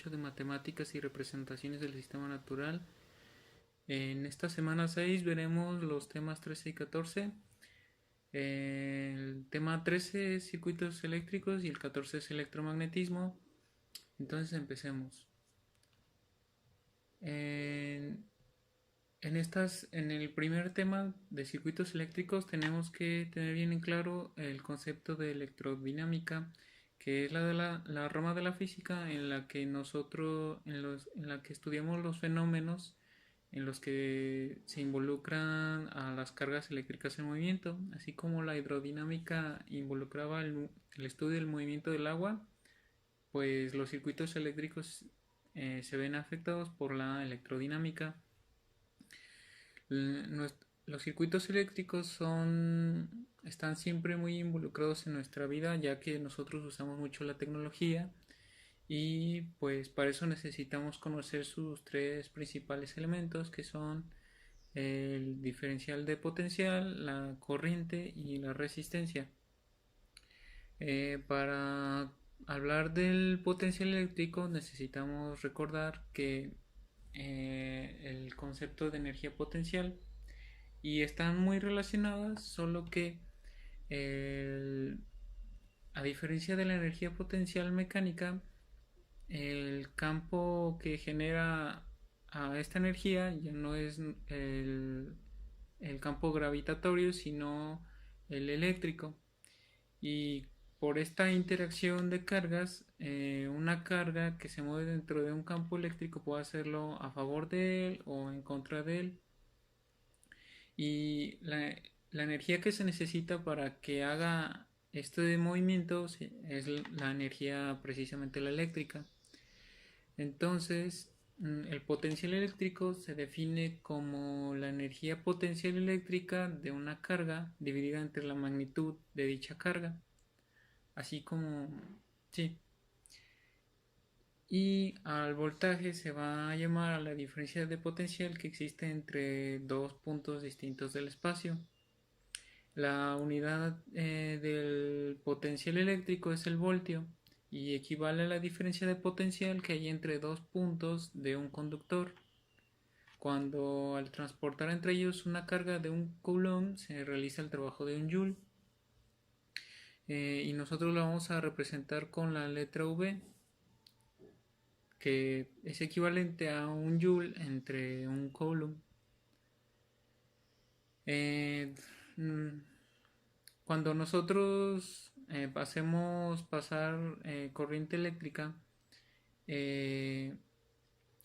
8 de Matemáticas y Representaciones del Sistema Natural. En esta semana 6 veremos los temas 13 y 14. El tema 13 es circuitos eléctricos y el 14 es electromagnetismo. Entonces empecemos. En el primer tema de circuitos eléctricos tenemos que tener bien en claro el concepto de electrodinámica, que es la rama de la física en la que en la que estudiamos los fenómenos en los que se involucran a las cargas eléctricas en movimiento, así como la hidrodinámica involucraba el estudio del movimiento del agua. Pues los circuitos eléctricos se ven afectados por la electrodinámica. Los circuitos eléctricos están siempre muy involucrados en nuestra vida, ya que nosotros usamos mucho la tecnología y pues para eso necesitamos conocer sus tres principales elementos, que son el diferencial de potencial, la corriente y la resistencia. Para hablar del potencial eléctrico necesitamos recordar que el concepto de energía potencial y están muy relacionadas, solo que a diferencia de la energía potencial mecánica, el campo que genera a esta energía ya no es el campo gravitatorio, sino el eléctrico. Y por esta interacción de cargas, una carga que se mueve dentro de un campo eléctrico puede hacerlo a favor de él o en contra de él. Y la energía que se necesita para que haga este movimiento es la energía precisamente la eléctrica. Entonces, el potencial eléctrico se define como la energía potencial eléctrica de una carga dividida entre la magnitud de dicha carga. Así como, sí. Y al voltaje se va a llamar a la diferencia de potencial que existe entre dos puntos distintos del espacio. La unidad del potencial eléctrico es el voltio y equivale a la diferencia de potencial que hay entre dos puntos de un conductor. Cuando al transportar entre ellos una carga de un coulomb se realiza el trabajo de un joule. Y nosotros lo vamos a representar con la letra V, que es equivalente a un joule entre un coulomb. Cuando nosotros hacemos pasar corriente eléctrica,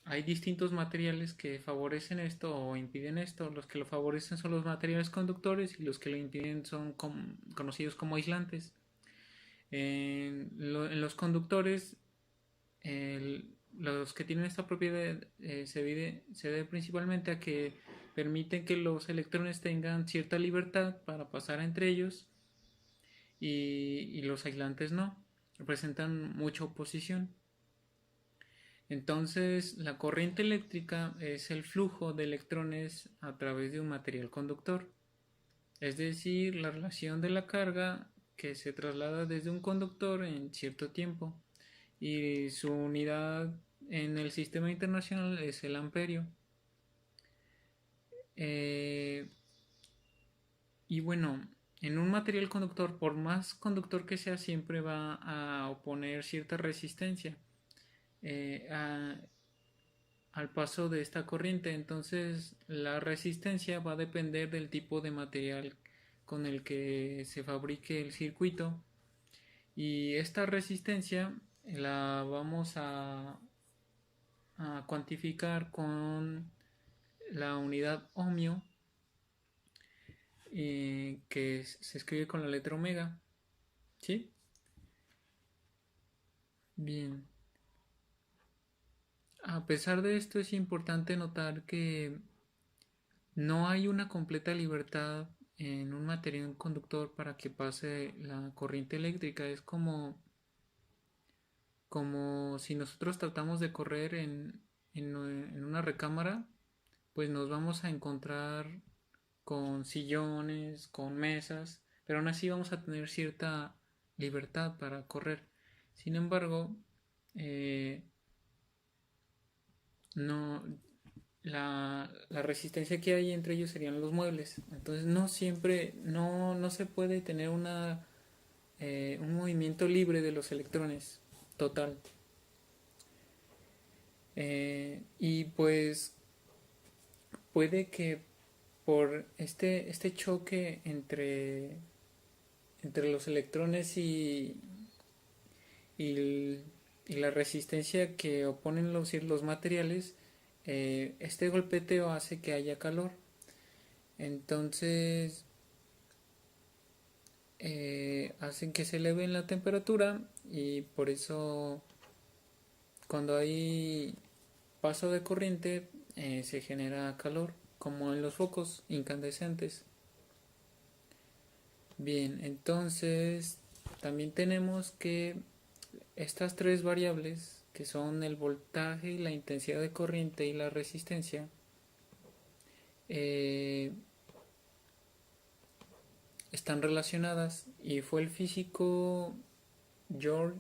hay distintos materiales que favorecen esto o impiden esto. Los que lo favorecen son los materiales conductores y los que lo impiden son conocidos como aislantes. En los conductores, los que tienen esta propiedad se debe principalmente a que permiten que los electrones tengan cierta libertad para pasar entre ellos y los aislantes no, representan mucha oposición. Entonces, la corriente eléctrica es el flujo de electrones a través de un material conductor, es decir, la relación de la carga que se traslada desde un conductor en cierto tiempo, y su unidad en el sistema internacional es el amperio. Y bueno, en un material conductor, por más conductor que sea, siempre va a oponer cierta resistencia al paso de esta corriente. Entonces la resistencia va a depender del tipo de material con el que se fabrique el circuito, y esta resistencia la vamos a cuantificar con la unidad ohmio, que se escribe con la letra omega. ¿Sí? Bien. A pesar de esto, es importante notar que no hay una completa libertad en un material conductor para que pase la corriente eléctrica. Es como si nosotros tratamos de correr en una recámara, pues nos vamos a encontrar con sillones, con mesas, pero aún así vamos a tener cierta libertad para correr. Sin embargo, no, la resistencia que hay entre ellos serían los muebles. Entonces no siempre, no se puede tener un movimiento libre de los electrones total. Y pues puede que por este choque entre los electrones y, el- y la resistencia que oponen los materiales, este golpeteo hace que haya calor. Entonces hacen que se eleve la temperatura y por eso cuando hay paso de corriente se genera calor, como en los focos incandescentes. Bien, entonces también tenemos que estas tres variables, que son el voltaje, la intensidad de corriente y la resistencia, eh, están relacionadas y fue el físico George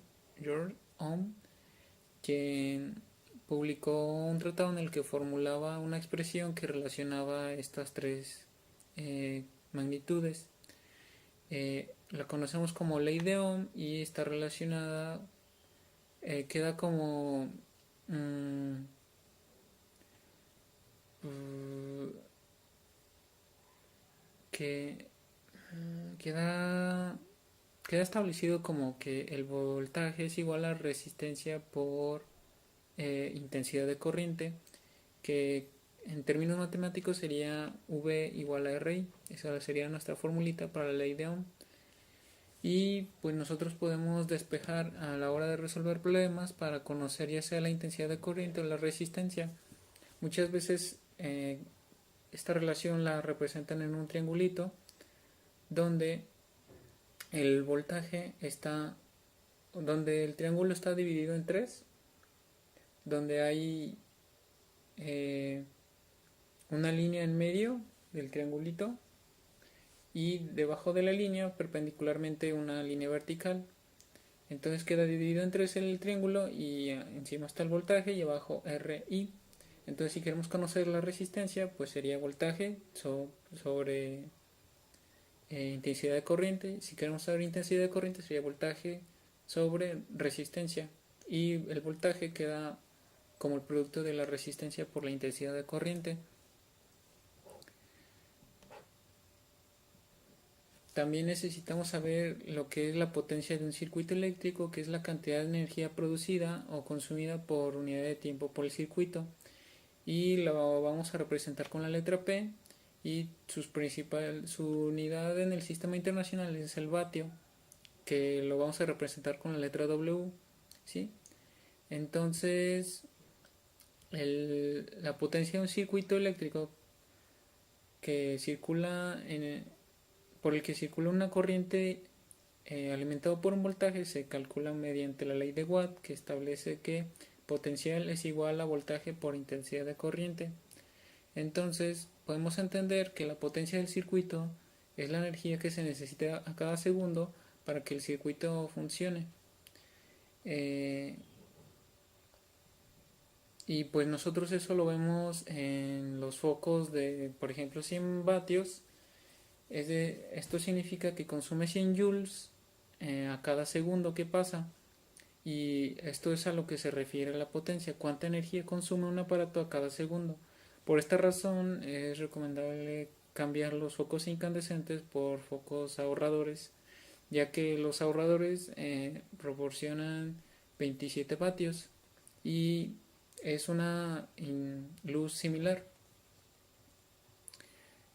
Ohm quien publicó un tratado en el que formulaba una expresión que relacionaba estas tres magnitudes. La conocemos como ley de Ohm y está relacionada, queda como mmm, que queda establecido como que el voltaje es igual a resistencia por intensidad de corriente, que en términos matemáticos sería V igual a RI. Esa sería nuestra formulita para la ley de Ohm. Y pues nosotros podemos despejar a la hora de resolver problemas para conocer ya sea la intensidad de corriente o la resistencia. Muchas veces esta relación la representan en un triangulito donde el voltaje está, donde el triángulo está dividido en tres, donde hay eh, una línea en medio del triangulito y debajo de la línea perpendicularmente una línea vertical. Entonces queda dividido en tres el triángulo y encima está el voltaje y abajo RI. Entonces si queremos conocer la resistencia, pues sería voltaje sobre intensidad de corriente. Si queremos saber intensidad de corriente, sería voltaje sobre resistencia. Y el voltaje queda como el producto de la resistencia por la intensidad de corriente. También necesitamos saber lo que es la potencia de un circuito eléctrico, que es la cantidad de energía producida o consumida por unidad de tiempo por el circuito. Y lo vamos a representar con la letra P y su unidad en el sistema internacional es el vatio, que lo vamos a representar con la letra W. ¿Sí? Entonces, la potencia de un circuito eléctrico que circula por el que circula una corriente alimentado por un voltaje se calcula mediante la ley de Watt, que establece que potencial es igual a voltaje por intensidad de corriente. Entonces podemos entender que la potencia del circuito es la energía que se necesita a cada segundo para que el circuito funcione. Eh, y pues nosotros eso lo vemos en los focos de, por ejemplo, 100 vatios. Esto significa que consume 100 joules a cada segundo que pasa. Y esto es a lo que se refiere la potencia, cuánta energía consume un aparato a cada segundo. Por esta razón es recomendable cambiar los focos incandescentes por focos ahorradores, ya que los ahorradores proporcionan 27 vatios y es una luz similar.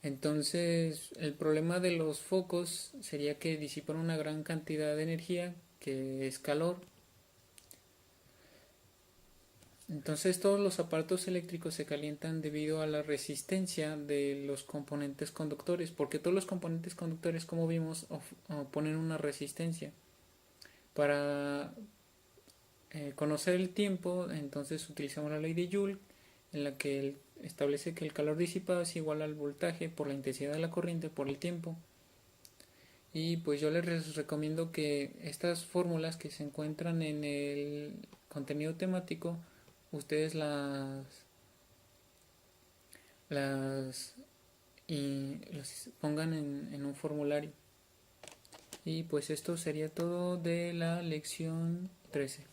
Entonces, el problema de los focos sería que disipan una gran cantidad de energía, que es calor. Entonces todos los aparatos eléctricos se calientan debido a la resistencia de los componentes conductores, porque todos los componentes conductores, como vimos, oponen una resistencia. Para conocer el tiempo, entonces utilizamos la ley de Joule, en la que establece que el calor disipado es igual al voltaje por la intensidad de la corriente por el tiempo. Y pues yo les recomiendo que estas fórmulas que se encuentran en el contenido temático, ustedes las y las pongan en un formulario. Y pues esto sería todo de la lección 13.